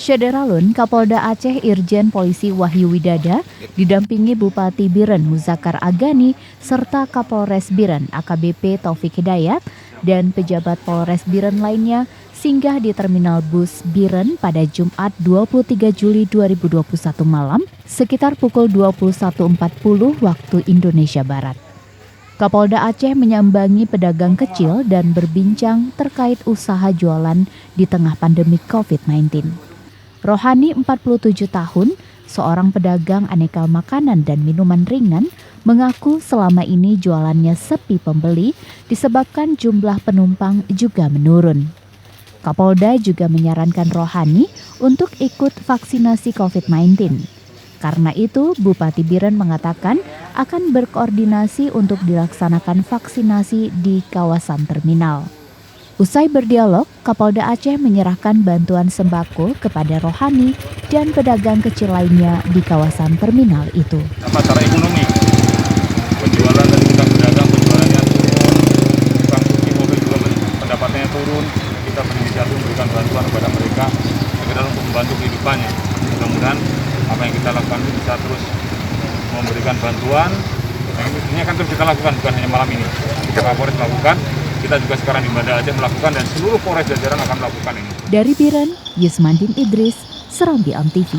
Syederalun, Kapolda Aceh Irjen Polisi Wahyu Widada didampingi Bupati Biren Muzakar Agani serta Kapolres Biren AKBP Taufik Hidayat dan pejabat Polres Biren lainnya singgah di Terminal Bus Biren pada Jumat 23 Juli 2021 malam sekitar pukul 21.40 waktu Indonesia Barat. Kapolda Aceh menyambangi pedagang kecil dan berbincang terkait usaha jualan di tengah pandemi COVID-19. Rohani 47 tahun, seorang pedagang aneka makanan dan minuman ringan, mengaku selama ini jualannya sepi pembeli disebabkan jumlah penumpang juga menurun. Kapolda juga menyarankan Rohani untuk ikut vaksinasi COVID-19. Karena itu, Bupati Biren mengatakan akan berkoordinasi untuk dilaksanakan vaksinasi di kawasan terminal. Usai berdialog, Kapolda Aceh menyerahkan bantuan sembako kepada Rohani dan pedagang kecil lainnya di kawasan terminal itu. Secara ekonomi, penjualan dari pedagang penjualannya turun, tukang cuci mobil juga pendapatannya turun. Kita berinisiatif memberikan bantuan kepada mereka sekedar untuk membantu kehidupannya. Mudah-mudahan apa yang kita lakukan itu bisa terus memberikan bantuan. Ini akan terus kita lakukan, bukan hanya malam ini. Kita Kapolres melakukan. Kita juga sekarang di Banda Aceh melakukan dan seluruh Polres jajaran akan melakukan ini. Dari Biren, Yusmandin Idris, Serambi On TV.